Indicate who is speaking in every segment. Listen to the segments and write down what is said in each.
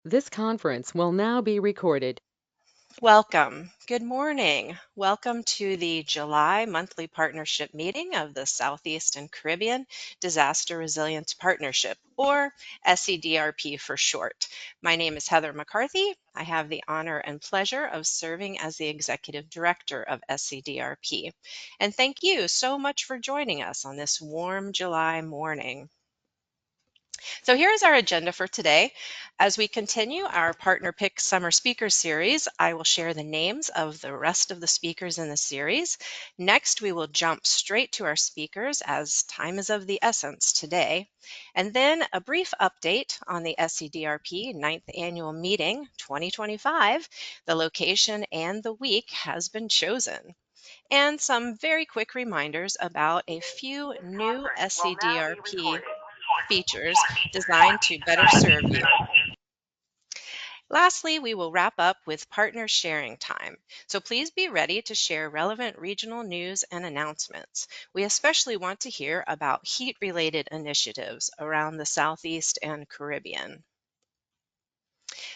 Speaker 1: This conference will now be recorded.
Speaker 2: Welcome. Good morning. Welcome to the July monthly partnership meeting of the Southeast and Caribbean Disaster Resilience Partnership, or SCDRP for short. My name is Heather McCarthy. I have the honor and pleasure of serving as the Executive Director of SCDRP. And thank you so much for joining us on this warm July morning. So here's our agenda for today. As we continue our Partner Pick Summer Speaker Series, I will share the names of the rest of the speakers in the series. Next, we will jump straight to our speakers as time is of the essence today. And then a brief update on the SCDRP 9th Annual Meeting 2025. The location and the week has been chosen. And some very quick reminders about a few new SCDRP features designed to better serve you. Lastly, we will wrap up with partner sharing time. So please be ready to share relevant regional news and announcements. We especially want to hear about heat-related initiatives around the Southeast and Caribbean.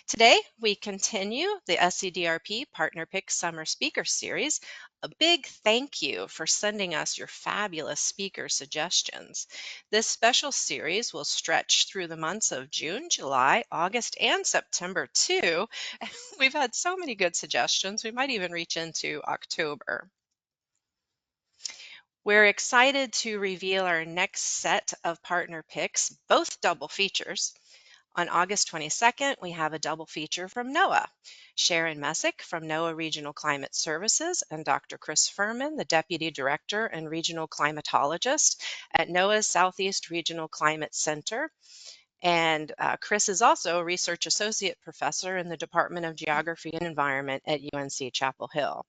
Speaker 2: Today, we continue the SCDRP Partner Pick Summer Speaker Series. A big thank you for sending us your fabulous speaker suggestions. This special series will stretch through the months of June, July, August, and September too. We've had so many good suggestions, we might even reach into October. We're excited to reveal our next set of partner picks, both double features. On August 22nd, we have a double feature from NOAA. Sharon Messick from NOAA Regional Climate Services and Dr. Chris Furman, the Deputy Director and Regional Climatologist at NOAA's Southeast Regional Climate Center. And Chris is also a Research Associate Professor in the Department of Geography and Environment at UNC Chapel Hill.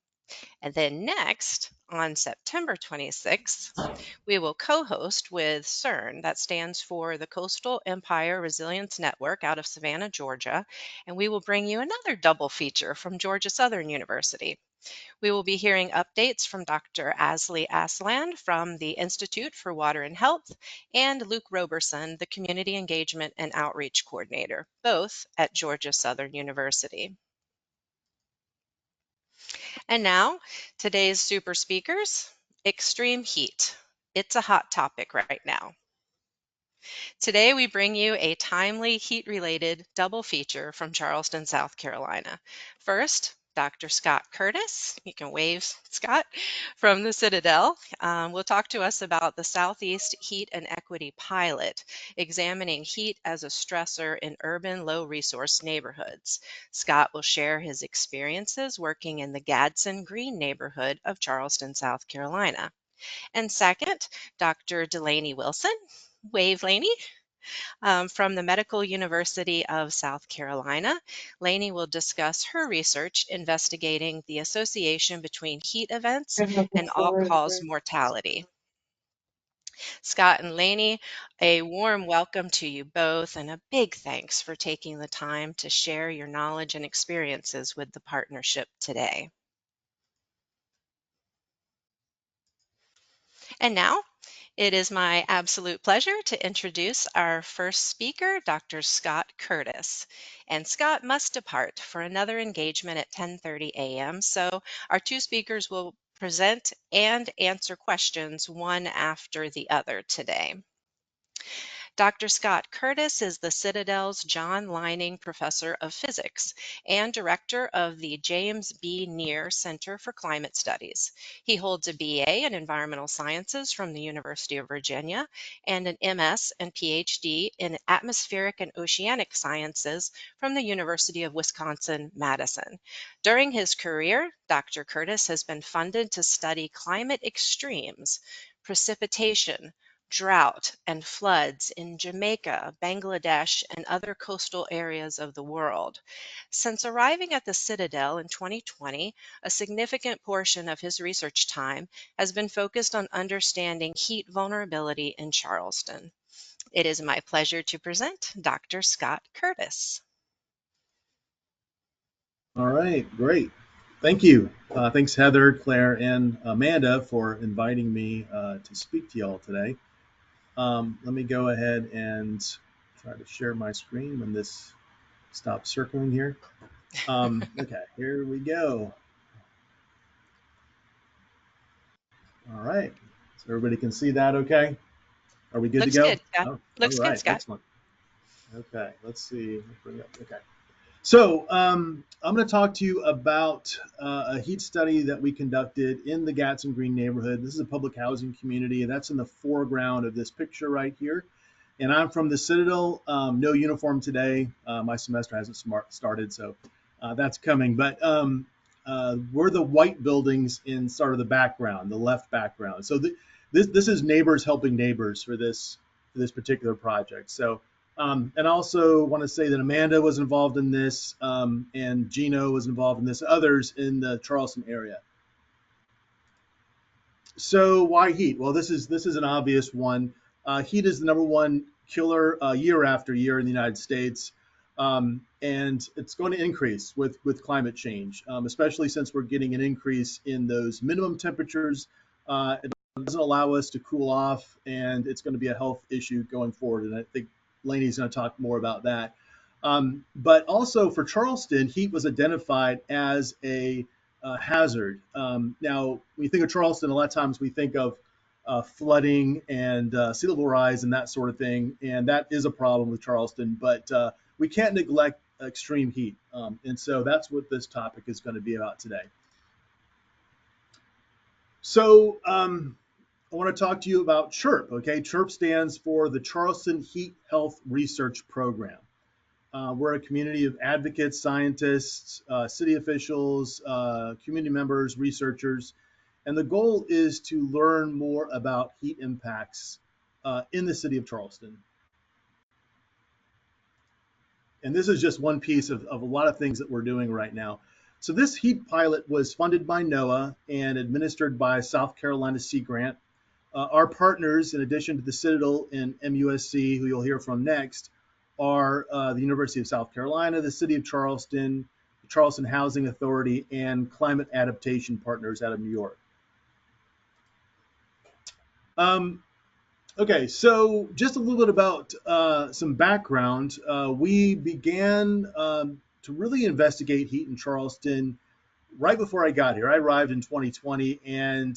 Speaker 2: And then next, on September 26th, we will co-host with CERN, that stands for the Coastal Empire Resilience Network out of Savannah, Georgia, and we will bring you another double feature from Georgia Southern University. We will be hearing updates from Dr. Asli Aslan from the Institute for Water and Health and Luke Roberson, the Community Engagement and Outreach Coordinator, both at Georgia Southern University. And now, today's super speakers, extreme heat. It's a hot topic right now. Today, we bring you a timely heat-related double feature from Charleston, South Carolina. First, Dr. Scott Curtis, you can wave, Scott, from the Citadel, will talk to us about the Southeast Heat and Equity Pilot, examining heat as a stressor in urban low-resource neighborhoods. Scott will share his experiences working in the Gadsden Green neighborhood of Charleston, South Carolina. And second, Dr. Dulaney Wilson, wave Laney, from the Medical University of South Carolina. Laney will discuss her research investigating the association between heat events and all-cause mortality. Scott and Laney, a warm welcome to you both and a big thanks for taking the time to share your knowledge and experiences with the partnership today. And now, it is my absolute pleasure to introduce our first speaker, Dr. Scott Curtis. And Scott must depart for another engagement at 10:30 a.m., so our two speakers will present and answer questions one after the other today. Dr. Scott Curtis is the Citadel's John Lining Professor of Physics and Director of the James B. Neer Center for Climate Studies. He holds a BA in Environmental Sciences from the University of Virginia and an MS and Ph.D. in Atmospheric and Oceanic Sciences from the University of Wisconsin-Madison. During his career, Dr. Curtis has been funded to study climate extremes, precipitation, drought, and floods in Jamaica, Bangladesh, and other coastal areas of the world. Since arriving at the Citadel in 2020, a significant portion of his research time has been focused on understanding heat vulnerability in Charleston. It is my pleasure to present Dr. Scott Curtis.
Speaker 3: All right, great. Thank you. Thanks, Heather, Claire, and Amanda for inviting me to speak to y'all today. Let me go ahead and try to share my screen when this stop circling here. Okay, here we go. All right. So everybody can see that okay? Are we good to
Speaker 2: Looks
Speaker 3: go?
Speaker 2: good, Scott.
Speaker 3: Oh, all
Speaker 2: Looks good,
Speaker 3: right.
Speaker 2: Scott.
Speaker 3: Excellent. Okay, let's see. Let's bring it up. Okay. So I'm going to talk to you about a heat study that we conducted in the Gadsden Green neighborhood. This is a public housing community, and that's in the foreground of this picture right here. And I'm from the Citadel. No uniform today. My semester hasn't started, so that's coming. But we're the white buildings in sort of the background, the left background. So this is neighbors helping neighbors for this particular project. So and I also want to say that Amanda was involved in this, and Gino was involved in this, others in the Charleston area. So why heat? Well, this is an obvious one. Heat is the number one killer year after year in the United States, and it's going to increase with climate change, especially since we're getting an increase in those minimum temperatures. It doesn't allow us to cool off, and it's going to be a health issue going forward. And I think Laney's going to talk more about that. But also for Charleston, heat was identified as a hazard. Now, when you think of Charleston, a lot of times we think of flooding and sea level rise and that sort of thing, and that is a problem with Charleston. But we can't neglect extreme heat, and so that's what this topic is going to be about today. So I want to talk to you about CHIRP. Okay, CHIRP stands for the Charleston Heat Health Research Program. We're a community of advocates, scientists, city officials, community members, researchers, and the goal is to learn more about heat impacts in the city of Charleston. And this is just one piece of a lot of things that we're doing right now. So this heat pilot was funded by NOAA and administered by South Carolina Sea Grant. Our partners, in addition to the Citadel and MUSC, who you'll hear from next, are the University of South Carolina, the City of Charleston, the Charleston Housing Authority, and Climate Adaptation Partners out of New York. Okay, so just a little bit about some background. We began to really investigate heat in Charleston right before I got here. I arrived in 2020, and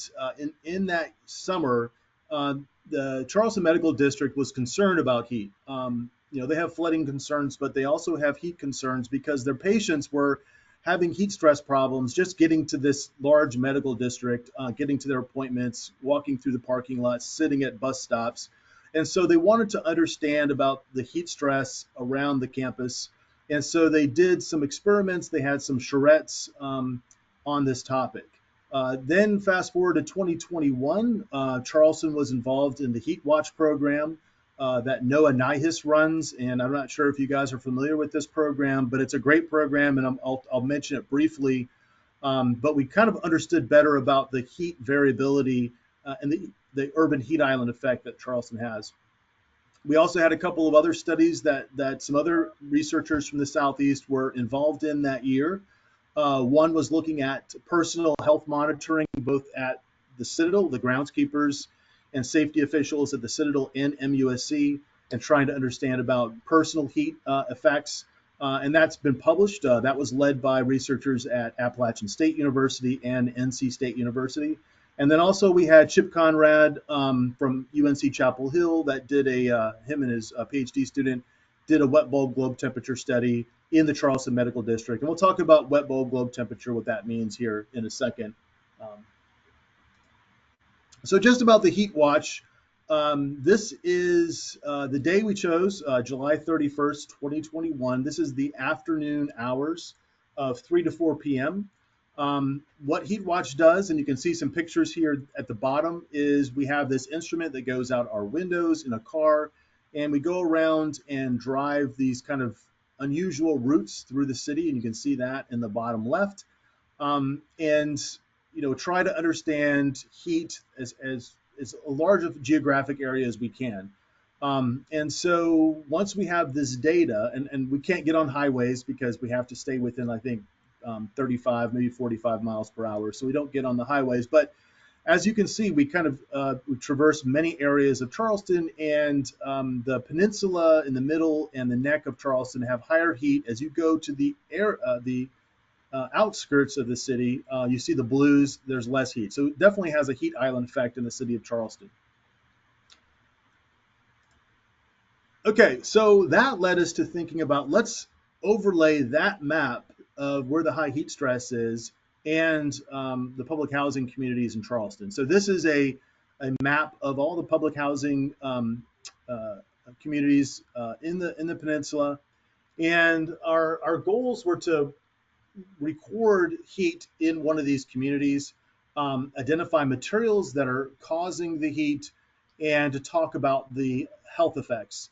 Speaker 3: in that summer, the Charleston Medical District was concerned about heat. They have flooding concerns, but they also have heat concerns because their patients were having heat stress problems just getting to this large medical district, getting to their appointments, walking through the parking lots, sitting at bus stops. And so they wanted to understand about the heat stress around the campus. And so they did some experiments. They had some charrettes on this topic. Then fast forward to 2021, Charleston was involved in the Heat Watch program that NOAA NIHIS runs. And I'm not sure if you guys are familiar with this program, but it's a great program, and I'll mention it briefly. But we kind of understood better about the heat variability and the urban heat island effect that Charleston has. We also had a couple of other studies that some other researchers from the Southeast were involved in that year. One was looking at personal health monitoring, both at the Citadel, the groundskeepers, and safety officials at the Citadel and MUSC, and trying to understand about personal heat effects. And that's been published. That was led by researchers at Appalachian State University and NC State University. And then also we had Chip Conrad from UNC Chapel Hill that did him and his Ph.D. student did a wet bulb globe temperature study in the Charleston Medical District. And we'll talk about wet bulb globe temperature, what that means here in a second. So just about the heat watch, this is the day we chose, July 31st, 2021. This is the afternoon hours of 3 to 4 p.m. What Heat Watch does, and you can see some pictures here at the bottom, is we have this instrument that goes out our windows in a car, and we go around and drive these kind of unusual routes through the city, and you can see that in the bottom left. And try to understand heat as a large of geographic area as we can. And so once we have this data, and we can't get on highways because we have to stay within, I think, 35, maybe 45 miles per hour. So we don't get on the highways. But as you can see, we kind of we traversed many areas of Charleston, and the peninsula in the middle and the neck of Charleston have higher heat. As you go to the outskirts of the city, you see the blues, there's less heat. So it definitely has a heat island effect in the city of Charleston. Okay, so that led us to thinking about, let's overlay that map of where the high heat stress is and the public housing communities in Charleston. So this is a map of all the public housing uh, communities in the peninsula, and our goals were to record heat in one of these communities, identify materials that are causing the heat, and to talk about the health effects.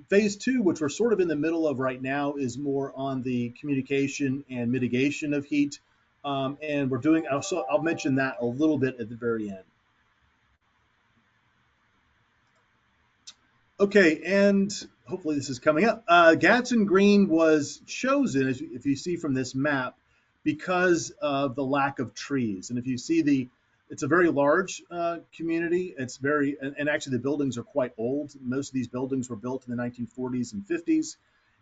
Speaker 3: Phase two, which we're sort of in the middle of right now, is more on the communication and mitigation of heat. And we're doing, I'll mention that a little bit at the very end. Okay, and hopefully this is coming up. Gadsden Green was chosen, if you see from this map, because of the lack of trees. And if you see it's a very large community. It's very, and actually the buildings are quite old. Most of these buildings were built in the 1940s and 50s,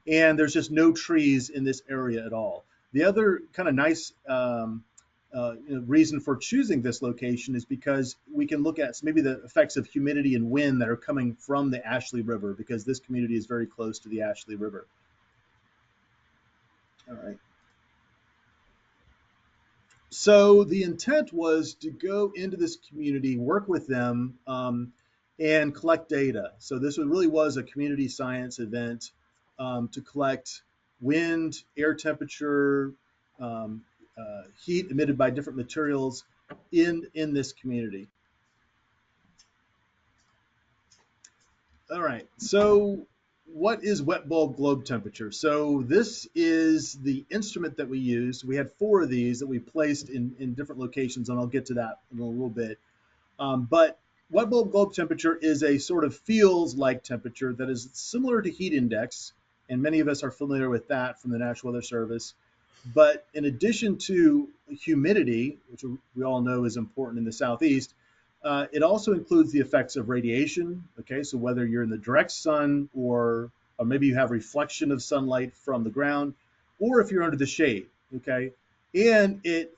Speaker 3: and there's just no trees in this area at all. The other kind of nice reason for choosing this location is because we can look at maybe the effects of humidity and wind that are coming from the Ashley River, because this community is very close to the Ashley River. All right. So the intent was to go into this community, work with them, and collect data. So this really was a community science event to collect wind, air temperature, um, heat emitted by different materials in this community. All right, so what is wet bulb globe temperature? So this is the instrument that we used. We had 4 of these that we placed in different locations, and I'll get to that in a little bit. But wet bulb globe temperature is a sort of feels-like temperature that is similar to heat index, and many of us are familiar with that from the National Weather Service. But in addition to humidity, which we all know is important in the Southeast, it also includes the effects of radiation. Okay, so whether you're in the direct sun or maybe you have reflection of sunlight from the ground, or if you're under the shade. Okay, and it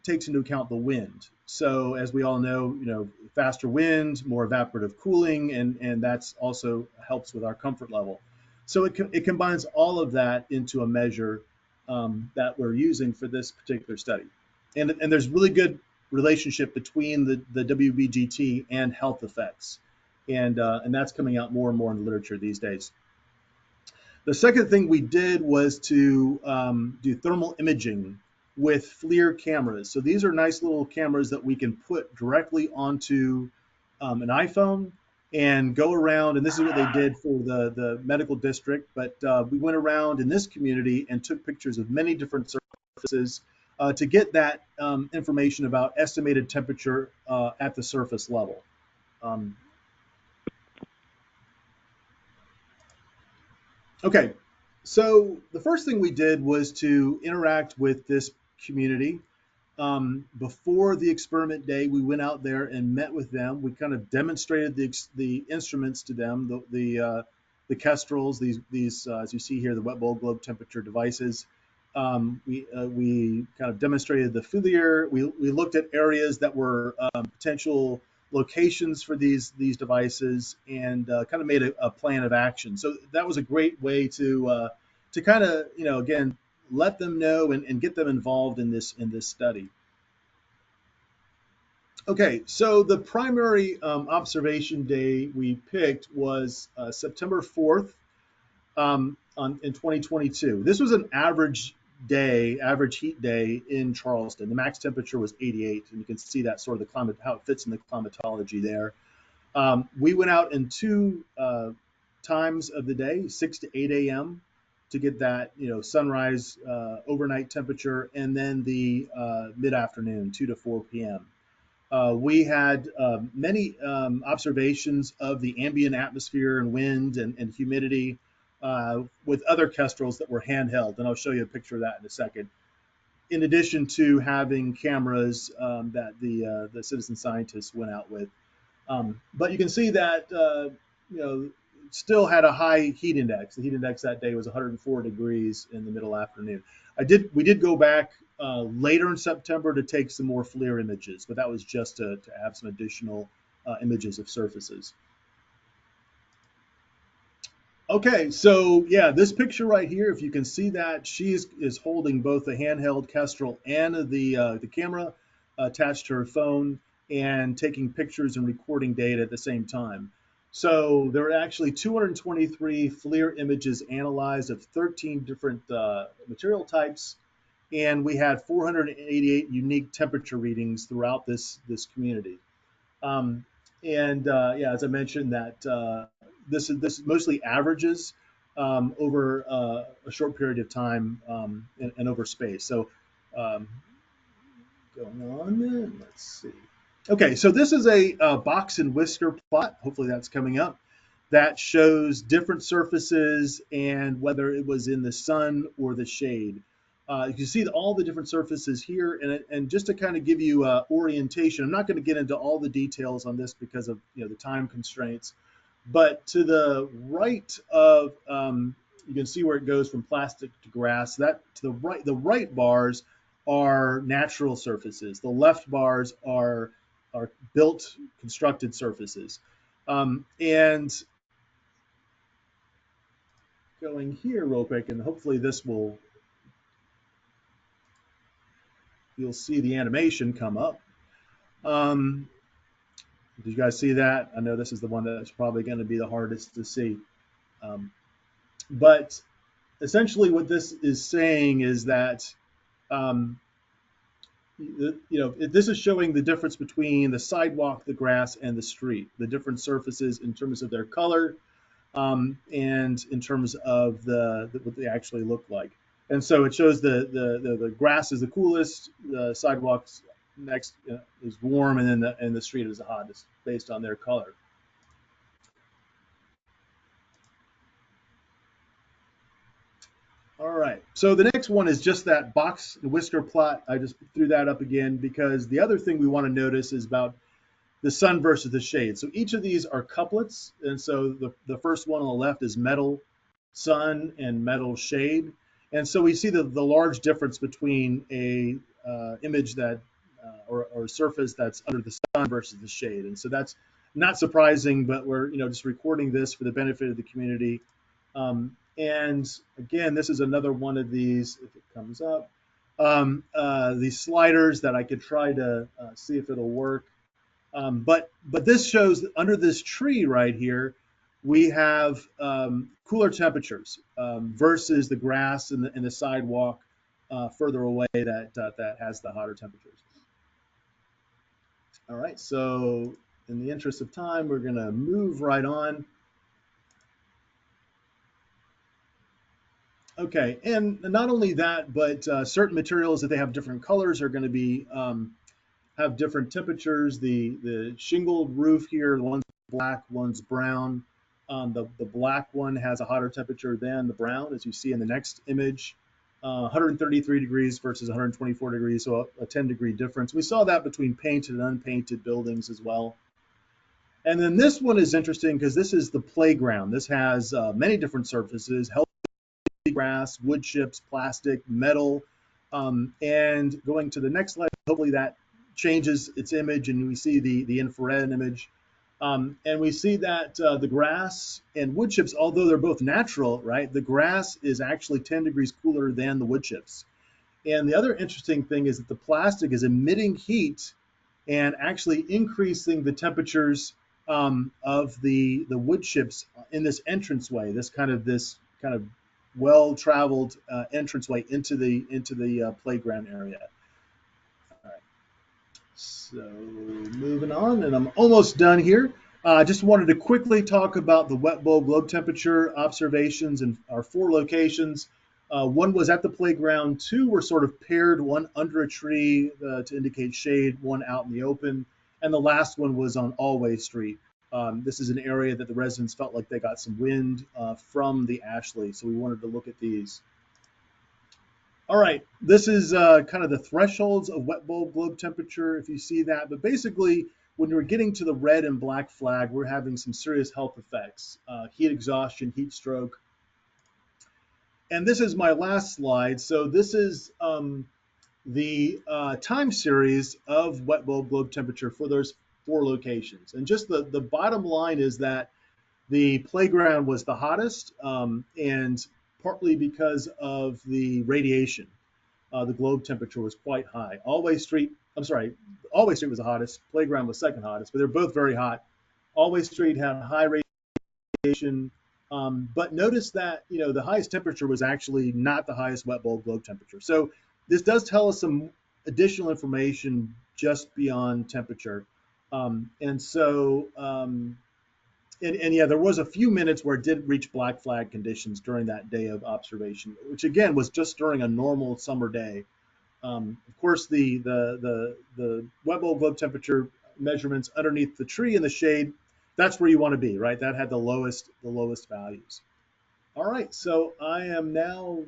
Speaker 3: takes into account the wind. So as we all know, faster wind, more evaporative cooling, and that's also helps with our comfort level. So it combines all of that into a measure that we're using for this particular study. And there's really good relationship between the WBGT and health effects. And that's coming out more and more in the literature these days. The second thing we did was to do thermal imaging with FLIR cameras. So these are nice little cameras that we can put directly onto an iPhone and go around, and this is what they did for the medical district, but we went around in this community and took pictures of many different surfaces to get that information about estimated temperature at the surface level. Okay, so the first thing we did was to interact with this community. Before the experiment day, we went out there and met with them. We kind of demonstrated the instruments to them, the kestrels, these as you see here, the wet bulb globe temperature devices. We kind of demonstrated the FLIR. We looked at areas that were potential locations for these devices, and kind of made a plan of action. So that was a great way to kind of again let them know and get them involved in this study. Okay, so the primary observation day we picked was September 4th in 2022. This was an average heat day in Charleston. The max temperature was 88, and you can see that sort of the climate, how it fits in the climatology there. We went out in 2 times of the day, 6 to 8 a.m. to get that sunrise overnight temperature, and then the mid-afternoon, 2 to 4 p.m. We had many observations of the ambient atmosphere and wind and humidity with other kestrels that were handheld, and I'll show you a picture of that in a second. in addition to having cameras that the citizen scientists went out with. But you can see that still had a high heat index. The heat index that day was 104 degrees in the middle afternoon. We did go back later in September to take some more FLIR images, but that was just to have some additional images of surfaces. Okay, so yeah, this picture right here, if you can see that, she is holding both the handheld Kestrel and the camera attached to her phone and taking pictures and recording data at the same time. So there are actually 223 FLIR images analyzed of 13 different material types, and we had 488 unique temperature readings throughout this community. Yeah, as I mentioned, that this mostly averages over a short period of time and over space. So going on, let's see. Okay, so this is a box and whisker plot. Hopefully that's coming up. That shows different surfaces and whether it was in the sun or the shade. You can see all the different surfaces here, and just to kind of give you orientation, I'm not going to get into all the details on this because of the time constraints. But to the right of, you can see where it goes from plastic to grass. That to the right bars are natural surfaces. The left bars are built, constructed surfaces. And going here real quick, and hopefully you'll see the animation come up. Did you guys see that? I know this is the one that's probably going to be the hardest to see. But essentially what this is saying is that this is showing the difference between the sidewalk, the grass, and the street, the different surfaces in terms of their color and in terms of what they actually look like. And so it shows the grass is the coolest, the sidewalks next is warm, and then the street is the hottest based on their color. All right, so the next one is just that box whisker plot. I just threw that up again because the other thing we want to notice is about the sun versus the shade. So each of these are couplets, and so the first one on the left is metal sun and metal shade. And so we see the large difference between a image that or surface that's under the sun versus the shade. And so that's not surprising, but we're just recording this for the benefit of the community. And again, this is another one of these, if it comes up, these sliders that I could try to see if it'll work. But this shows that under this tree right here, we have cooler temperatures versus the grass and the sidewalk further away that has the hotter temperatures. All right, so in the interest of time, we're going to move right on. Okay, and not only that, but certain materials that they have different colors are going to be have different temperatures. The shingled roof here, the one's black, one's brown. The black one has a hotter temperature than the brown, as you see in the next image. 133 degrees versus 124 degrees, so a 10-degree difference. We saw that between painted and unpainted buildings as well. And then this one is interesting because this is the playground. This has many different surfaces, healthy grass, wood chips, plastic, metal. And going to the next slide, hopefully that changes its image and we see the infrared image. And we see that the grass and wood chips, although they're both natural, right, the grass is actually 10 degrees cooler than the wood chips. And the other interesting thing is that the plastic is emitting heat and actually increasing the temperatures of the wood chips in this entranceway, this kind of well-traveled entranceway into the playground area. All right. So moving on, and I'm almost done here. I just wanted to quickly talk about the wet bulb globe temperature observations in our 4 locations. One was at the playground, 2 were sort of paired, one under a tree to indicate shade, one out in the open, and the last one was on Allway Street. This is an area that the residents felt like they got some wind from the Ashley, so we wanted to look at these. All right, this is kind of the thresholds of wet bulb globe temperature, if you see that. But basically, when we're getting to the red and black flag, we're having some serious health effects, heat exhaustion, heat stroke. And this is my last slide. So this is the time series of wet bulb globe temperature for those 4 locations. And just the bottom line is that the playground was the hottest, and partly because of the radiation. The globe temperature was quite high. Always Street was the hottest. Playground was second hottest, but they're both very hot. Always Street had high radiation, but notice that the highest temperature was actually not the highest wet bulb globe temperature. So this does tell us some additional information just beyond temperature, and so. And yeah, there was a few minutes where it did reach black flag conditions during that day of observation, which again was just during a normal summer day. Of course, the wet bulb globe temperature measurements underneath the tree in the shade, that's where you want to be, right? That had the lowest values. All right, so I am now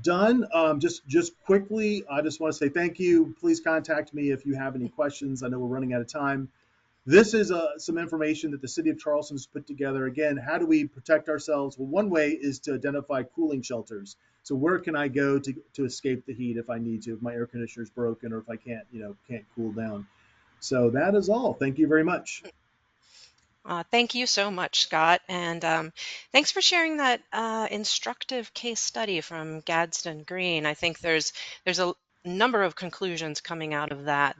Speaker 3: done. Just quickly, I just want to say thank you. Please contact me if you have any questions. I know we're running out of time. This is some information that the city of Charleston has put together. Again, how do we protect ourselves? Well, one way is to identify cooling shelters. So where can I go to escape the heat if I need to, if my air conditioner is broken or if I can't cool down. So that is all. Thank you very much.
Speaker 2: Thank you so much, Scott, and thanks for sharing that instructive case study from Gadsden Green. I think there's a number of conclusions coming out of that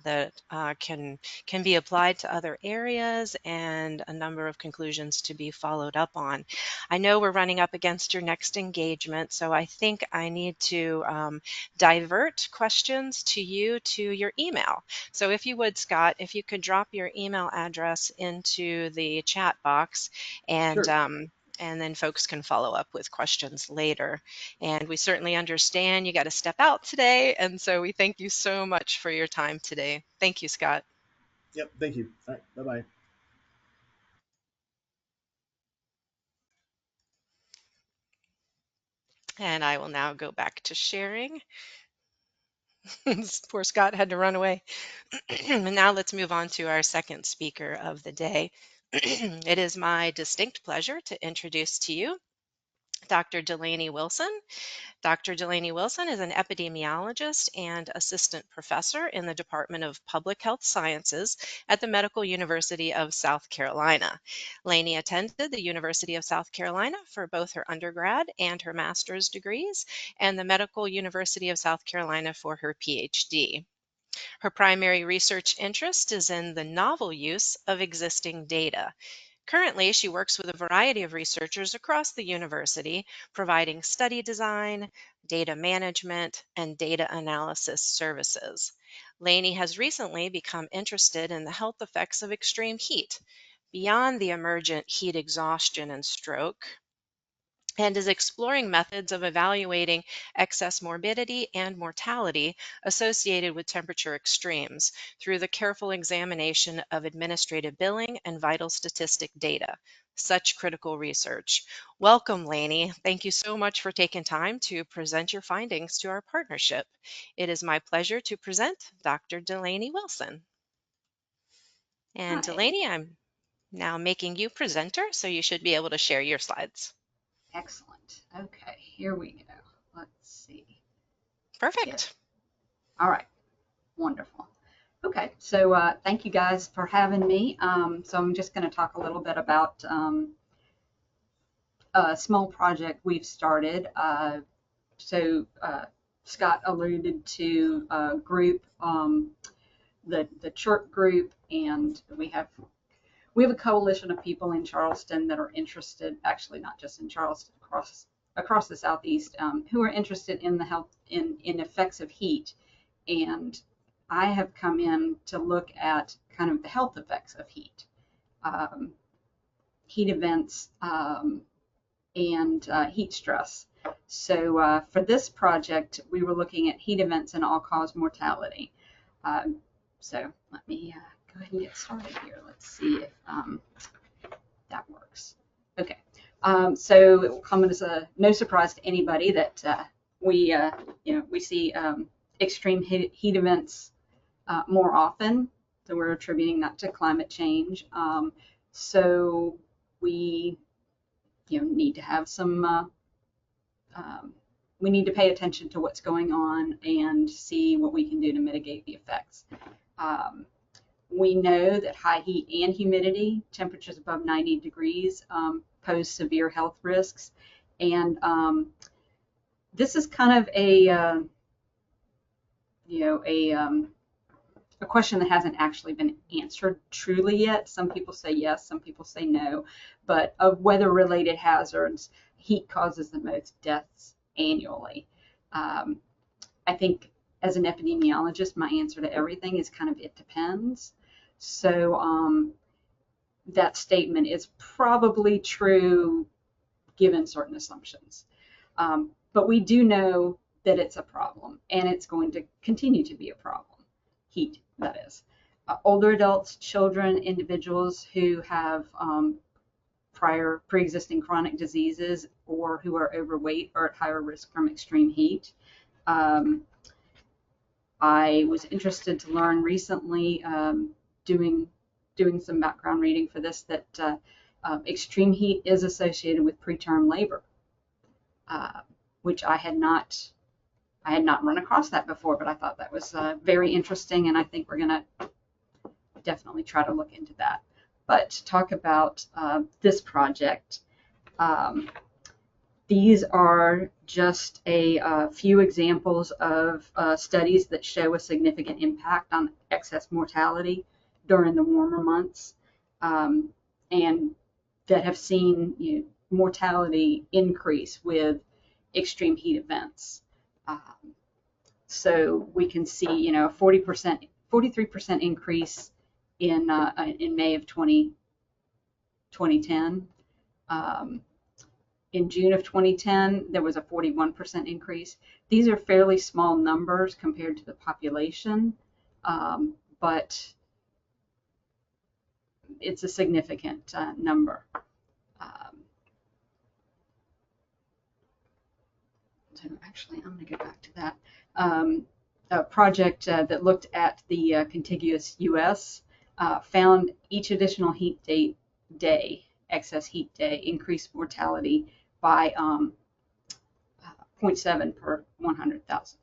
Speaker 2: can be applied to other areas, and a number of conclusions to be followed up on. I know we're running up against your next engagement, so I think I need to divert questions to your email. So if you would, Scott, if you could drop your email address into the chat box,
Speaker 3: Sure.
Speaker 2: and then folks can follow up with questions later. And we certainly understand you got to step out today, and so we thank you so much for your time today. Thank you, Scott.
Speaker 3: Yep. Thank you. All right. Bye-bye.
Speaker 2: And I will now go back to sharing. Poor Scott had to run away. And now let's move on to our second speaker of the day. It is my distinct pleasure to introduce to you Dr. Dulaney Wilson. Dr. Dulaney Wilson is an epidemiologist and assistant professor in the Department of Public Health Sciences at the Medical University of South Carolina. Laney attended the University of South Carolina for both her undergrad and her master's degrees, and the Medical University of South Carolina for her Ph.D. Her primary research interest is in the novel use of existing data. Currently, she works with a variety of researchers across the university, providing study design, data management, and data analysis services. Laney has recently become interested in the health effects of extreme heat, beyond the emergent heat exhaustion and stroke, and is exploring methods of evaluating excess morbidity and mortality associated with temperature extremes through the careful examination of administrative billing and vital statistic data. Such critical research. Welcome, Laney. Thank you so much for taking time to present your findings to our partnership. It is my pleasure to present Dr. Dulaney Wilson. And
Speaker 4: Hi,
Speaker 2: Dulaney, I'm now making you presenter, so you should be able to share your slides.
Speaker 4: excellent. Okay, here we go. Let's see.
Speaker 2: Perfect.
Speaker 4: All right, wonderful. Okay, so thank you guys for having me. So I'm just going to talk a little bit about a small project we've started. Scott alluded to a group, the CHIRP group, and we have a coalition of people in Charleston that are interested, actually not just in Charleston, across the Southeast, who are interested in the health in effects of heat. And I have come in to look at kind of the health effects of heat, heat events, and heat stress. So for this project, we were looking at heat events and all-cause mortality. So let me go ahead and get started here. Let's see if that works. Okay. So it will come as no surprise to anybody that we we see extreme heat events more often, so we're attributing that to climate change. So we need to have some we need to pay attention to what's going on and see what we can do to mitigate the effects. We know that high heat and humidity, temperatures above 90 degrees, pose severe health risks. And this is kind of a question that hasn't actually been answered truly yet. Some people say yes, some people say no. But of weather-related hazards, heat causes the most deaths annually. I think as an epidemiologist, my answer to everything is kind of it depends. So that statement is probably true given certain assumptions. But we do know that it's a problem, and it's going to continue to be a problem. Heat, that is. Older adults, children, individuals who have prior pre-existing chronic diseases or who are overweight are at higher risk from extreme heat. I was interested to learn recently, doing some background reading for this, that extreme heat is associated with preterm labor, which I had not run across that before, but I thought that was very interesting, and I think we're going to definitely try to look into that. But to talk about this project, these are just a few examples of studies that show a significant impact on excess mortality during the warmer months, and that have seen mortality increase with extreme heat events. So we can see, a 43% increase in May of 2010. In June of 2010, there was a 41% increase. These are fairly small numbers compared to the population, but it's a significant number. So actually, I'm going to go back to that. A project that looked at the contiguous U.S. Found each additional heat day, excess heat day, increased mortality by 0.7 per 100,000.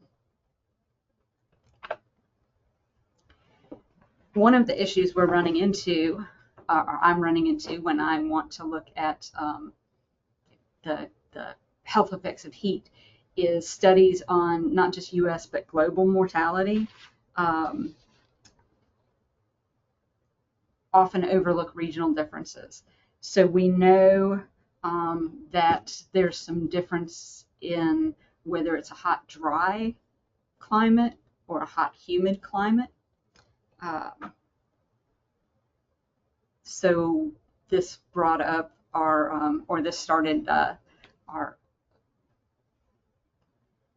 Speaker 4: One of the issues we're running into, or I'm running into when I want to look at the health effects of heat, is studies on not just U.S. but global mortality. Often overlook regional differences. So we know that there's some difference in whether it's a hot, dry climate or a hot, humid climate. So this brought up this started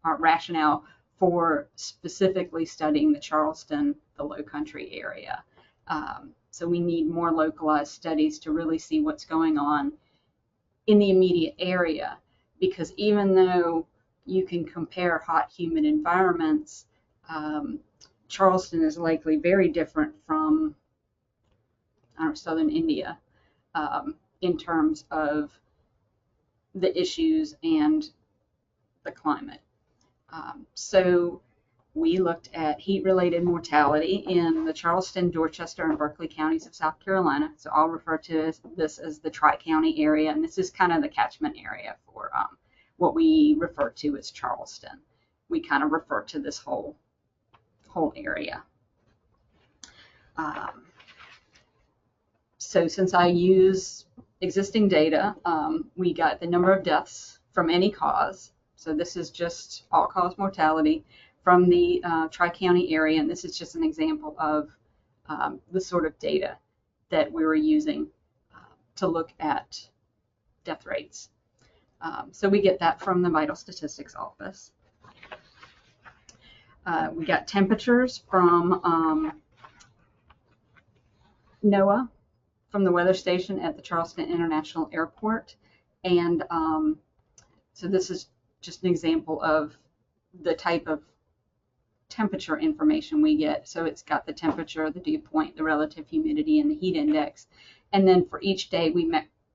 Speaker 4: our rationale for specifically studying the Charleston, the Low Country area. So we need more localized studies to really see what's going on in the immediate area, because even though you can compare hot, humid environments, Charleston is likely very different from southern India in terms of the issues and the climate. So we looked at heat-related mortality in the Charleston, Dorchester, and Berkeley counties of South Carolina. So I'll refer to this as the Tri-County area, and this is kind of the catchment area for what we refer to as Charleston. We kind of refer to this whole area. So since I use existing data, we got the number of deaths from any cause. So this is just all-cause mortality from the Tri-County area, and this is just an example of the sort of data that we were using to look at death rates. So we get that from the Vital Statistics Office. We got temperatures from NOAA, from the weather station at the Charleston International Airport, and so this is just an example of the type of temperature information we get. So it's got the temperature, the dew point, the relative humidity, and the heat index. And then for each day, we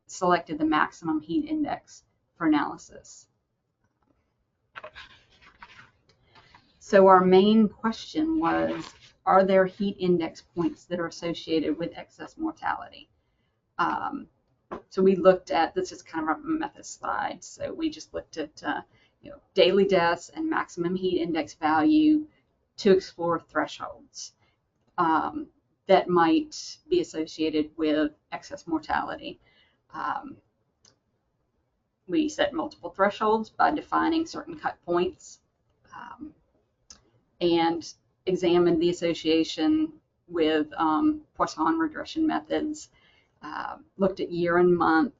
Speaker 4: selected the maximum heat index for analysis. So our main question was, are there heat index points that are associated with excess mortality? So we looked at, this is kind of a method slide, so we just looked at daily deaths and maximum heat index value to explore thresholds that might be associated with excess mortality. We set multiple thresholds by defining certain cut points and examined the association with Poisson regression methods, looked at year and month,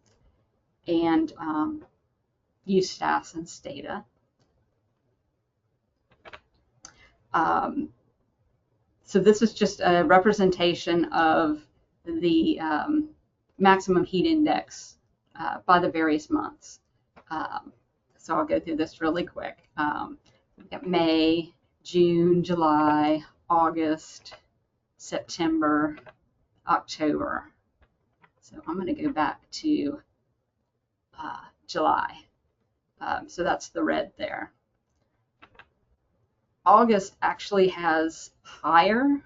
Speaker 4: and used Stassen's data. So this is just a representation of the maximum heat index by the various months. So I'll go through this really quick. We've got May, June, July, August, September, October. So I'm going to go back to July. So that's the red there. August actually has higher,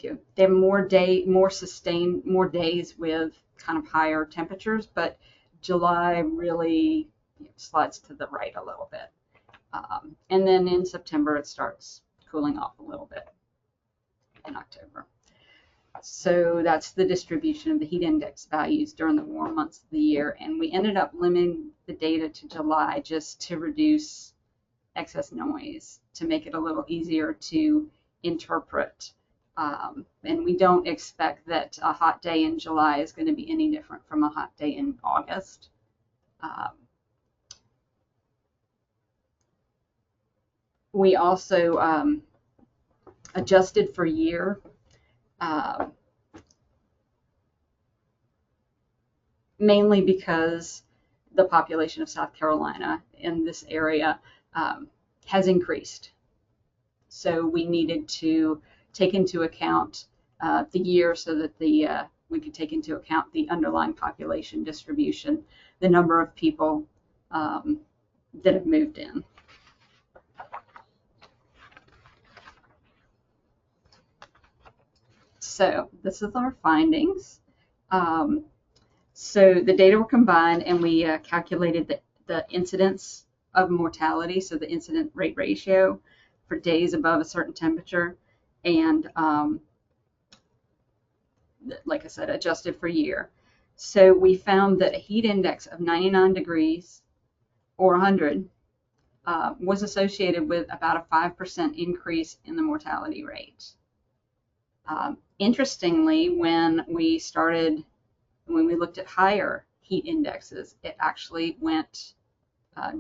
Speaker 4: they have more sustained, more days with kind of higher temperatures, but July really slides to the right a little bit. And then in September, it starts cooling off a little bit in October. So that's the distribution of the heat index values during the warm months of the year. And we ended up limiting the data to July just to reduce excess noise, to make it a little easier to interpret. And we don't expect that a hot day in July is going to be any different from a hot day in August. We also adjusted for year. Mainly because the population of South Carolina in this area has increased. So we needed to take into account the year so that we could take into account the underlying population distribution, the number of people that have moved in. So this is our findings. So the data were combined, and we calculated the incidence of mortality, so the incident rate ratio for days above a certain temperature, and like I said, adjusted for year. So we found that a heat index of 99 degrees or 100 was associated with about a 5% increase in the mortality rate. Interestingly, when we looked at higher heat indexes, it actually went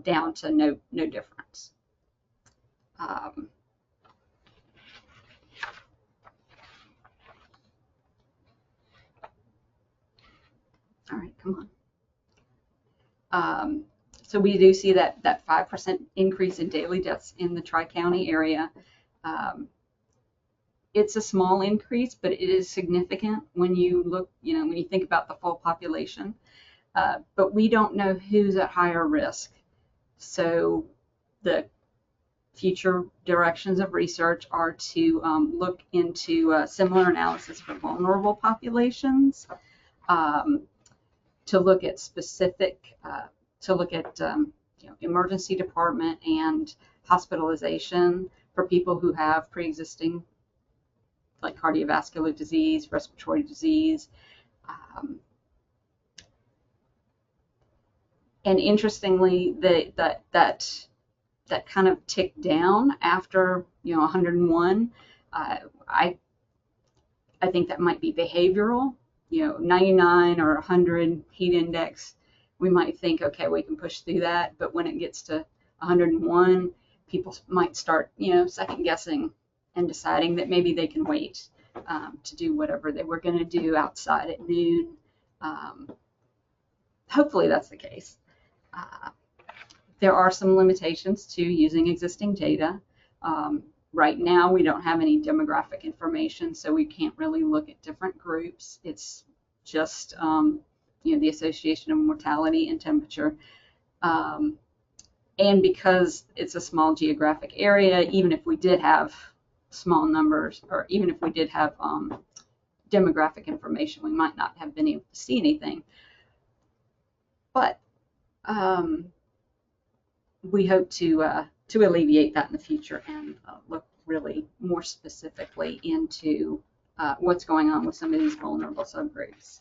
Speaker 4: down to no difference. All right, come on. So we do see that 5% increase in daily deaths in the Tri-County area. It's a small increase, but it is significant when you look, when you think about the full population. But we don't know who's at higher risk. So the future directions of research are to look into similar analysis for vulnerable populations, to look at specific, emergency department and hospitalization for people who have pre-existing, like cardiovascular disease, respiratory disease. And interestingly, that kind of ticked down after 101. I think that might be behavioral. 99 or 100 heat index, we might think, okay, we can push through that. But when it gets to 101, people might start, second guessing and deciding that maybe they can wait to do whatever they were going to do outside at noon. Hopefully that's the case. There are some limitations to using existing data. Right now, we don't have any demographic information, so we can't really look at different groups. It's just the association of mortality and temperature. And because it's a small geographic area, even if we did have small numbers, or even if we did have demographic information, we might not have been able to see anything. But we hope to alleviate that in the future and look really more specifically into what's going on with some of these vulnerable subgroups.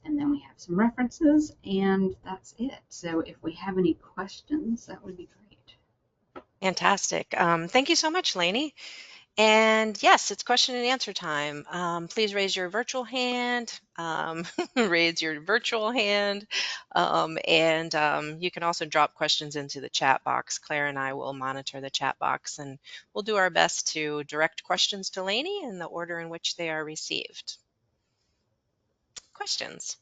Speaker 4: And then we have some references, and that's it. So if we have any questions, that would be great.
Speaker 2: Fantastic. Thank you so much, Lainey. And yes, it's question and answer time. Please raise your virtual hand, raise your virtual hand, and you can also drop questions into the chat box. Claire and I will monitor the chat box, and we'll do our best to direct questions to Lainey in the order in which they are received. Questions?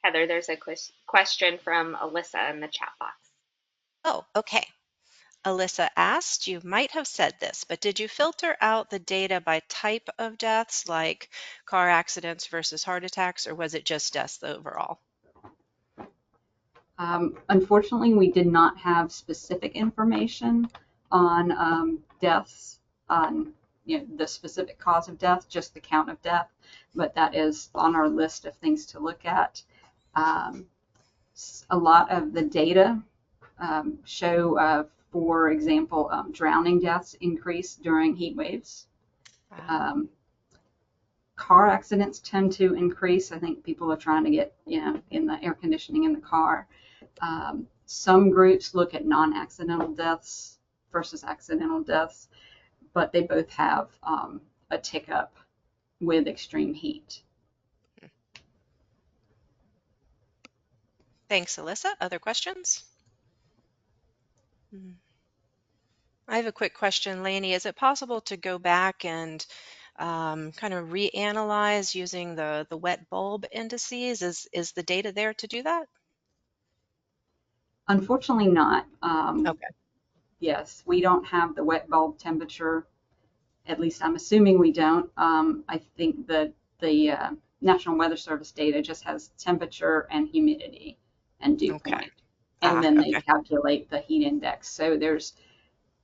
Speaker 5: Heather, there's a question from Alyssa in the chat box.
Speaker 2: Oh, okay. Alyssa asked, you might have said this, but did you filter out the data by type of deaths, like car accidents versus heart attacks, or was it just deaths overall?
Speaker 4: Unfortunately, we did not have specific information on deaths, on the specific cause of death, just the count of death, but that is on our list of things to look at. A lot of the data show, for example, drowning deaths increase during heat waves.
Speaker 2: Wow.
Speaker 4: Car accidents tend to increase. I think people are trying to get, in the air conditioning in the car. Some groups look at non-accidental deaths versus accidental deaths, but they both have a tick up with extreme heat.
Speaker 2: Thanks, Alyssa. Other questions? I have a quick question, Lainey. Is it possible to go back and kind of reanalyze using the wet bulb indices? Is the data there to do that?
Speaker 4: Unfortunately not.
Speaker 2: Okay.
Speaker 4: Yes, we don't have the wet bulb temperature. At least I'm assuming we don't. I think that the National Weather Service data just has temperature and humidity and dew point. And then they calculate the heat index. So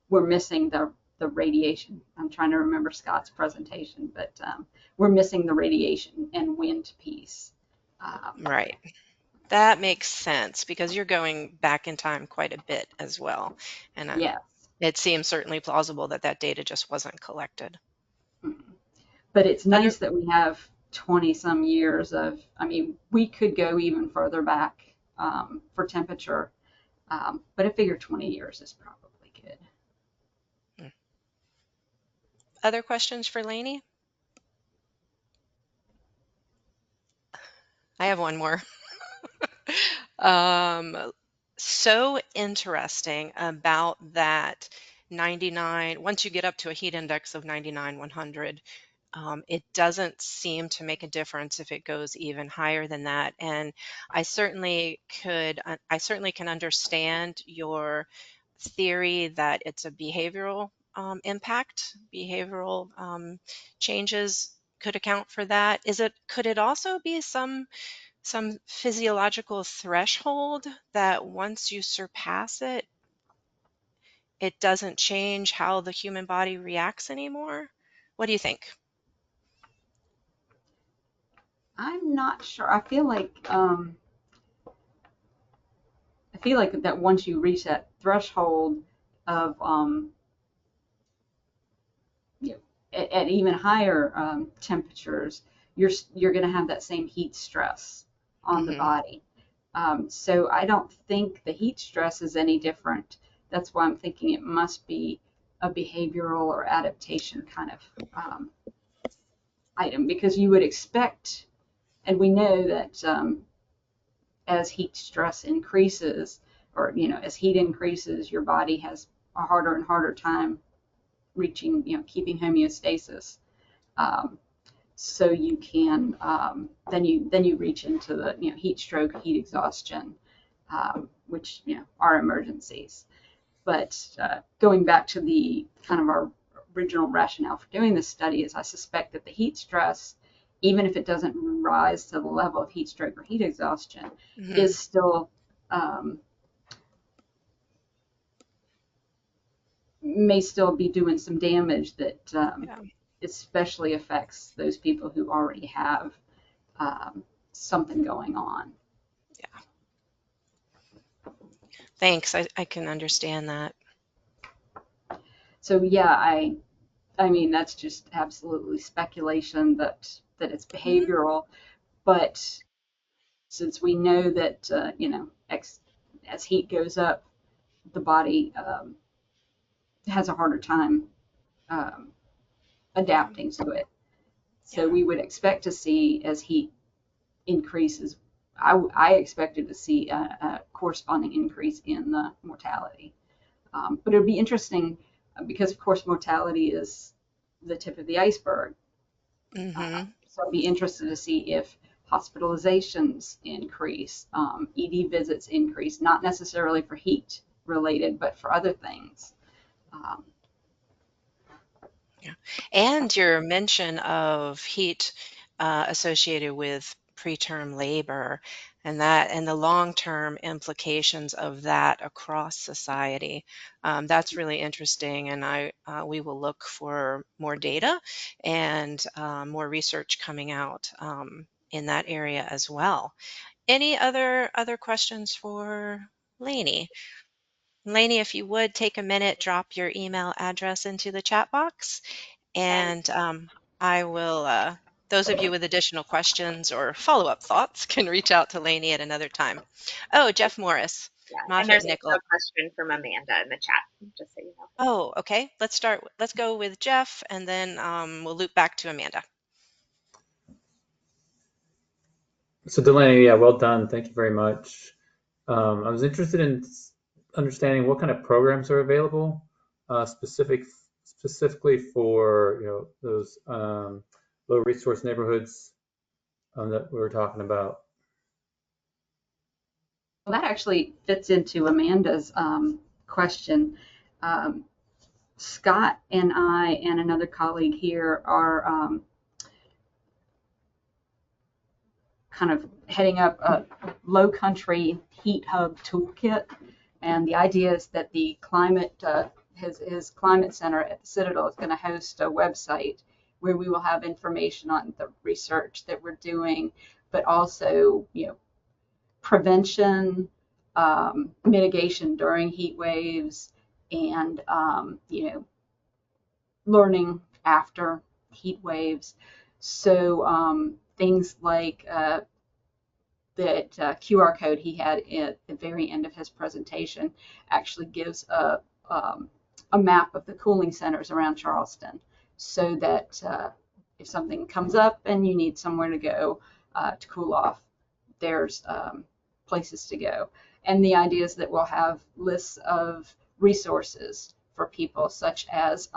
Speaker 4: we're missing the radiation. I'm trying to remember Scott's presentation, but we're missing the radiation and wind piece.
Speaker 2: Right. That makes sense because you're going back in time quite a bit as well. And
Speaker 4: yes.
Speaker 2: It seems certainly plausible that that data just wasn't collected.
Speaker 4: But it's nice that we have 20 some years of, we could go even further back for temperature, but I figure 20 years is probably good.
Speaker 2: Other questions for Lainey? I have one more. So interesting about that 99, once you get up to a heat index of 99, 100, it doesn't seem to make a difference if it goes even higher than that. And I certainly can understand your theory that it's a behavioral impact. Behavioral changes could account for that. Could it also be some physiological threshold that once you surpass it, it doesn't change how the human body reacts anymore? What do you think?
Speaker 4: I'm not sure. I feel like that once you reach that threshold of at even higher temperatures, you're going to have that same heat stress on the body. So I don't think the heat stress is any different. That's why I'm thinking it must be a behavioral or adaptation kind of item, because you would expect, and we know that as heat stress increases, or as heat increases, your body has a harder and harder time reaching, keeping homeostasis. so you can then you reach into the heat stroke, heat exhaustion, which are emergencies. But going back to the kind of our original rationale for doing this study is I suspect that the heat stress, even if it doesn't rise to the level of heat stroke or heat exhaustion,
Speaker 2: Mm-hmm.
Speaker 4: is still may still be doing some damage that
Speaker 2: Yeah.
Speaker 4: especially affects those people who already have something going on.
Speaker 2: Yeah. Thanks. I can understand that.
Speaker 4: So yeah, I mean that's just absolutely speculation that it's
Speaker 2: Mm-hmm.
Speaker 4: behavioral, but since we know that as heat goes up, the body has a harder time um,
Speaker 2: Yeah.
Speaker 4: adapting to it. So
Speaker 2: Yeah.
Speaker 4: we would expect to see as heat increases. I expected to see a corresponding increase in the mortality. But it would be interesting because, of course, mortality is the tip of the iceberg.
Speaker 2: Mm-hmm.
Speaker 4: So I'd be interested to see if hospitalizations increase, ED visits increase, not necessarily for heat related, but for other things. Um,
Speaker 2: Yeah. And your mention of heat associated with preterm labor and the long-term implications of that across society. That's really interesting, and we will look for more data and more research coming out in that area as well. Any other questions for Lainey? Lainey, if you would take a minute, drop your email address into the chat box,
Speaker 5: And
Speaker 2: and I will, those of you with additional questions or follow-up thoughts can reach out to Lainey at another time. Oh, Jeff Morris,
Speaker 5: yeah, and
Speaker 2: Moffitt
Speaker 5: there's also
Speaker 2: Nickel.
Speaker 5: a question from Amanda in the chat, just so you know.
Speaker 2: Oh, okay. Let's go with Jeff, and then we'll loop back to Amanda.
Speaker 6: So Dulaney, yeah, well done. Thank you very much. I was interested in understanding what kind of programs are available, specifically for those low resource neighborhoods that we were talking about.
Speaker 4: well, that actually fits into Amanda's question. Um, Scott and I and another colleague here are kind of heading up a low country heat hub toolkit. And the idea is that the climate, his climate center at the Citadel is going to host a website where we will have information on the research that we're doing, but also, prevention, mitigation during heat waves, and, learning after heat waves. So things like that QR code he had at the very end of his presentation actually gives a map of the cooling centers around Charleston, so that if something comes up and you need somewhere to go to cool off, there's places to go. And the idea is that we'll have lists of resources for people, such as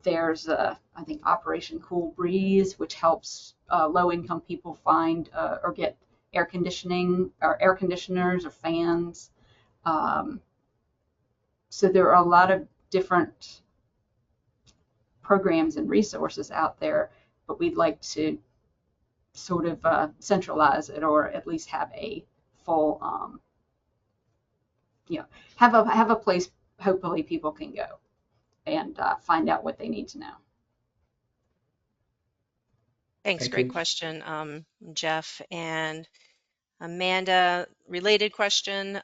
Speaker 4: there's, I think, Operation Cool Breeze, which helps low-income people find or get air conditioning or air conditioners or fans. Um, so there are a lot of different programs and resources out there, but we'd like to sort of centralize it, or at least have a full, have a place hopefully people can go and find out what they need to know.
Speaker 2: Thanks.
Speaker 6: Thank
Speaker 2: Great
Speaker 6: you.
Speaker 2: question, Jeff. And Amanda, related question,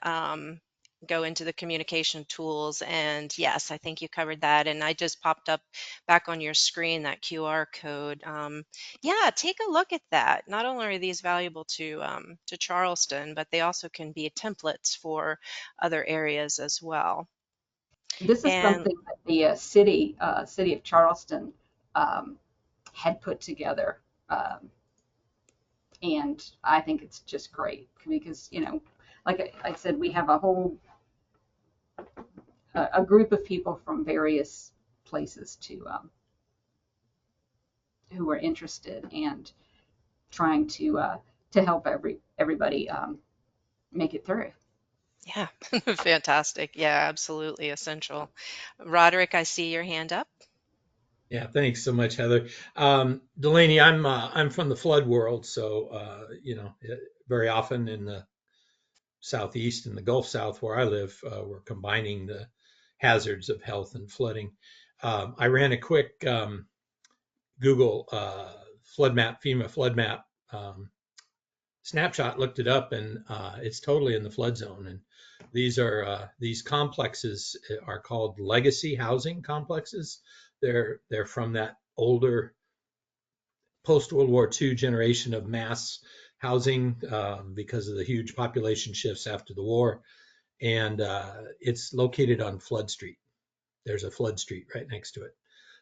Speaker 2: go into the communication tools. And yes, I think you covered that. And I just popped up back on your screen that QR code. Yeah, take a look at that. Not only are these valuable to Charleston, but they also can be templates for other areas as well.
Speaker 4: This is
Speaker 2: And
Speaker 4: something that the city of Charleston um, had put together, um, and I think it's just great because like I said, we have a group of people from various places to who are interested and trying to help everybody make it through.
Speaker 2: Yeah, fantastic. Yeah, absolutely essential. Roderick, I see your hand up.
Speaker 7: Yeah, thanks so much, Heather. Dulaney, I'm from the flood world, so very often in the southeast and the Gulf South where I live, we're combining the hazards of health and flooding. I ran a quick Google flood map, FEMA flood map snapshot, looked it up, and it's totally in the flood zone. And these complexes are called legacy housing complexes. They're from that older post World War II generation of mass housing because of the huge population shifts after the war, and it's located on Flood Street. There's a flood street right next to it.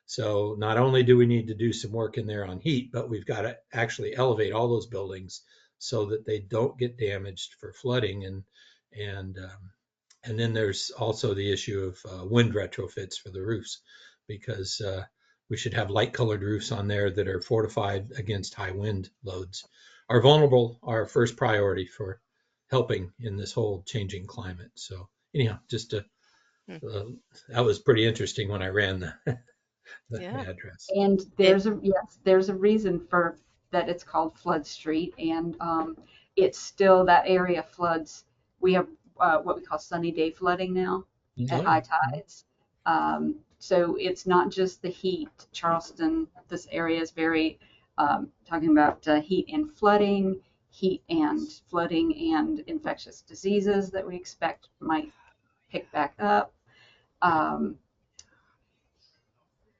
Speaker 7: So not only do we need to do some work in there on heat, but we've got to actually elevate all those buildings so that they don't get damaged for flooding. And and then there's also the issue of wind retrofits for the roofs, because we should have light colored roofs on there that are fortified against high wind loads. Are vulnerable, our first priority for helping in this whole changing climate. So anyhow, just to
Speaker 2: Hmm.
Speaker 7: that was pretty interesting when I ran the
Speaker 2: Yeah.
Speaker 7: address.
Speaker 4: And
Speaker 2: It,
Speaker 4: there's a reason for that it's called Flood Street, and it's still that area floods. We have what we call sunny day flooding now at
Speaker 7: Oh
Speaker 4: high
Speaker 7: yeah.
Speaker 4: tides. So it's not just the heat. Charleston, this area is very talking about heat and flooding, and infectious diseases that we expect might pick back up. Um,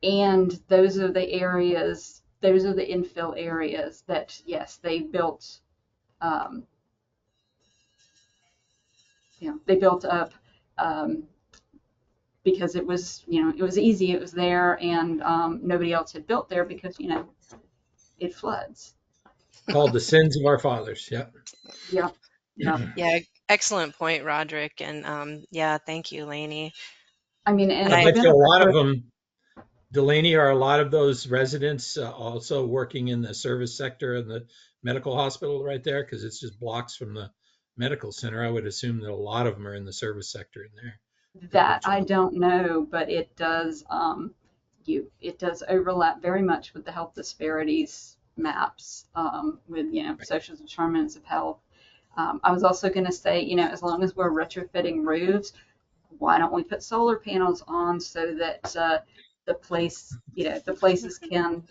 Speaker 4: and those are the areas, those are the infill areas that, yes, they built, um, they built up um, because it was, it was easy, it was there, and nobody else had built there because, it floods.
Speaker 7: Called the sins of our fathers. Yeah.
Speaker 4: Yep, yep.
Speaker 2: yeah, excellent point, Roderick. And yeah, thank you, Lainey.
Speaker 4: I mean, and
Speaker 2: And
Speaker 7: I
Speaker 4: it's
Speaker 2: I,
Speaker 7: bet
Speaker 4: been
Speaker 7: you
Speaker 4: a
Speaker 7: a lot of
Speaker 4: record.
Speaker 7: them, Delaney, are a lot of those residents also working in the service sector and the medical hospital right there, because it's just blocks from the medical center. I would assume that a lot of them are in the service sector in there
Speaker 4: That
Speaker 7: with
Speaker 4: I
Speaker 7: jobs.
Speaker 4: don't know, but it does overlap very much with the health disparities maps, with social determinants of health. I was also going to say, as long as we're retrofitting roofs, why don't we put solar panels on so that the places can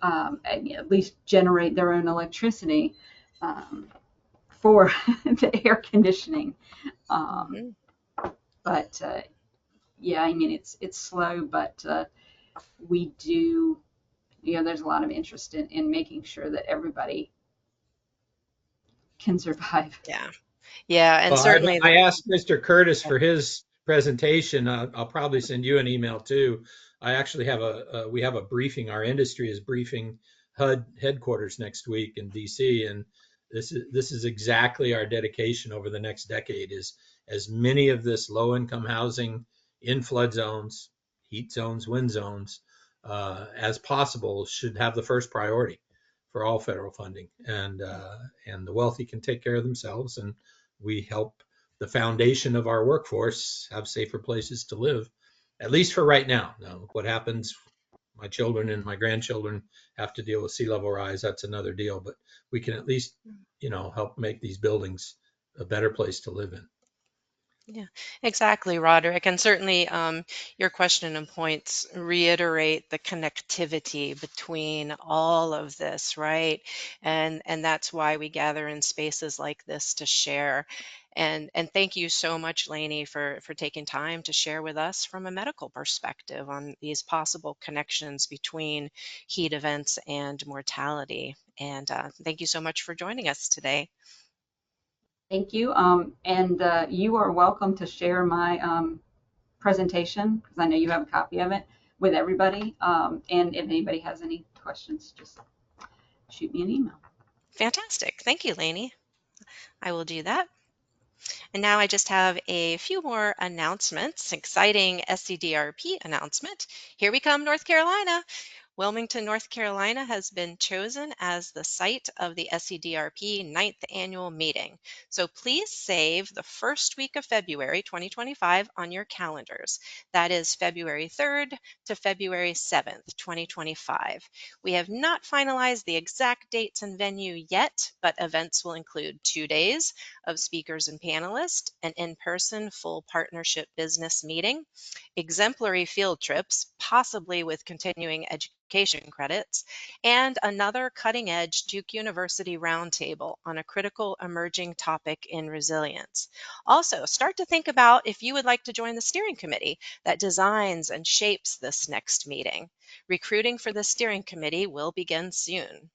Speaker 4: at least generate their own electricity um, for the air conditioning. Um,
Speaker 2: Mhm.
Speaker 4: but yeah, I mean it's slow, but we do. There's a lot of interest in making sure that everybody can survive.
Speaker 2: Yeah, yeah, and
Speaker 7: Well,
Speaker 2: certainly
Speaker 7: I
Speaker 2: the,
Speaker 7: asked Mr. Curtis for his presentation. I'll probably send you an email too. I actually have we have a briefing. Our industry is briefing HUD headquarters next week in DC, and this is exactly our dedication over the next decade. Is as many of this low income housing in flood zones, heat zones, wind zones as possible should have the first priority for all federal funding, and the wealthy can take care of themselves, and we help the foundation of our workforce have safer places to live, at least for right now. Now, what happens, my children and my grandchildren have to deal with sea level rise, that's another deal, but we can at least, help make these buildings a better place to live in.
Speaker 2: yeah, exactly, Roderick. And certainly your question and points reiterate the connectivity between all of this, right? And that's why we gather in spaces like this to share. And thank you so much, Lainey, for taking time to share with us from a medical perspective on these possible connections between heat events and mortality. And thank you so much for joining us today.
Speaker 4: Thank you. And you are welcome to share my presentation because I know you have a copy of it with everybody. And if anybody has any questions, just shoot me an email.
Speaker 2: Fantastic. Thank you, Lainey. I will do that. And now I just have a few more announcements. Exciting SCDRP announcement. Here we come, North Carolina. Wilmington, North Carolina has been chosen as the site of the SCDRP 9th annual meeting. So please save the first week of February 2025 on your calendars. That is February 3rd to February 7th, 2025. We have not finalized the exact dates and venue yet, but events will include 2 days of speakers and panelists, an in-person full partnership business meeting, exemplary field trips, possibly with continuing education credits, and another cutting-edge Duke University roundtable on a critical emerging topic in resilience. Also, start to think about if you would like to join the steering committee that designs and shapes this next meeting. Recruiting for the steering committee will begin soon.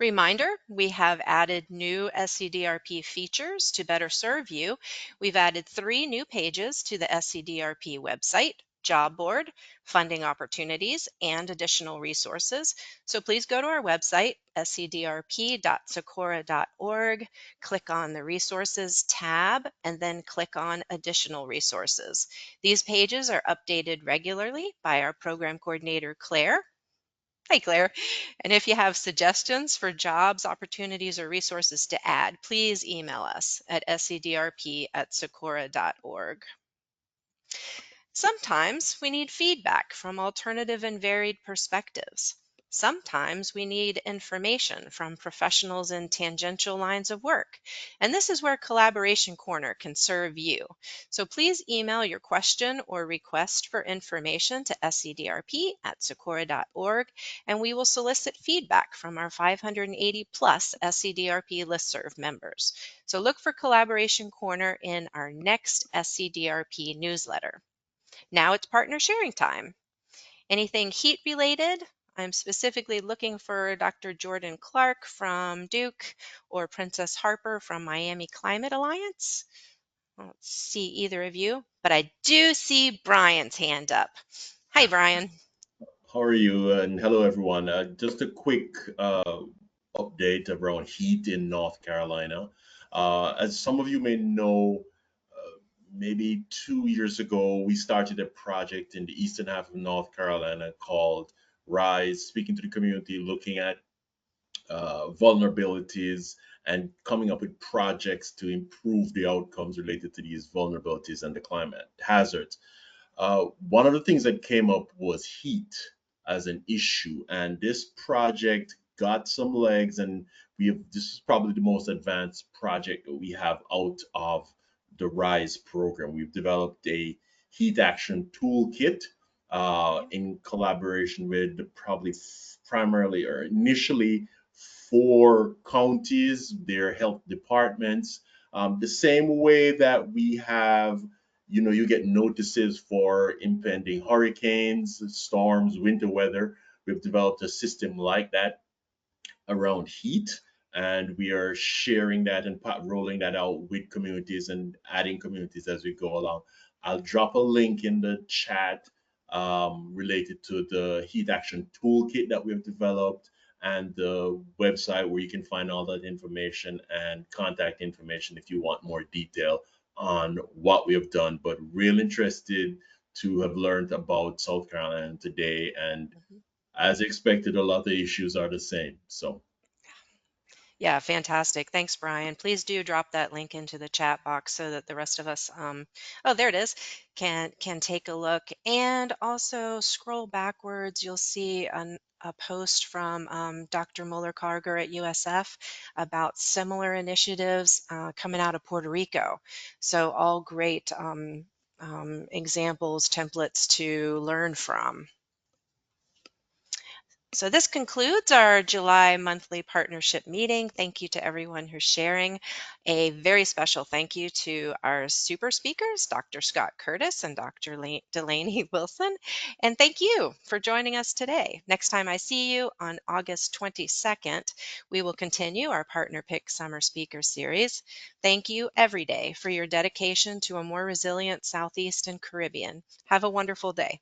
Speaker 2: Reminder, we have added new SCDRP features to better serve you. We've added 3 new pages to the SCDRP website: job board, funding opportunities, and additional resources. So please go to our website, scdrp.socorro.org, click on the resources tab, and then click on additional resources. These pages are updated regularly by our program coordinator, Claire. Hi, Claire. And if you have suggestions for jobs, opportunities, or resources to add, please email us at scdrp@socorro.org. Sometimes we need feedback from alternative and varied perspectives. Sometimes we need information from professionals in tangential lines of work. And this is where Collaboration Corner can serve you. So please email your question or request for information to scdrp@socorro.org, and we will solicit feedback from our 580 plus SCDRP listserv members. So look for Collaboration Corner in our next SCDRP newsletter. Now it's partner sharing time. Anything heat related? I'm specifically looking for Dr. Jordan Clark from Duke or Princess Harper from Miami Climate Alliance. I don't see either of you, but I do see Brian's hand up. Hi, Brian.
Speaker 8: How are you? And hello, everyone. Just a quick update around heat in North Carolina. As some of you may know, maybe 2 years ago, we started a project in the eastern half of North Carolina called Rise, speaking to the community, looking at vulnerabilities and coming up with projects to improve the outcomes related to these vulnerabilities and the climate hazards. One of the things that came up was heat as an issue, and this project got some legs, and this is probably the most advanced project that we have out of the RISE program. We've developed a heat action toolkit in collaboration with probably primarily or initially 4 counties, their health departments, the same way that we have, you get notices for impending hurricanes, storms, winter weather. We've developed a system like that around heat, and we are sharing that and rolling that out with communities and adding communities as we go along. I'll drop a link in the chat related to the heat action toolkit that we've developed and the website where you can find all that information and contact information if you want more detail on what we have done. But real interested to have learned about South Carolina today, and as expected, a lot of the issues are the same. So
Speaker 2: Yeah, fantastic. Thanks, Brian. Please do drop that link into the chat box so that the rest of us, oh, there it is, can take a look. And also scroll backwards, you'll see a post from Dr. Muller-Carger at USF about similar initiatives coming out of Puerto Rico. So all great examples, templates to learn from. So this concludes our July monthly partnership meeting. Thank you to everyone who's sharing. A very special thank you to our super speakers, Dr. Scott Curtis and Dr. Dulaney Wilson. And thank you for joining us today. Next time I see you on August 22nd, we will continue our Partner Pick Summer Speaker Series. Thank you every day for your dedication to a more resilient Southeast and Caribbean. Have a wonderful day.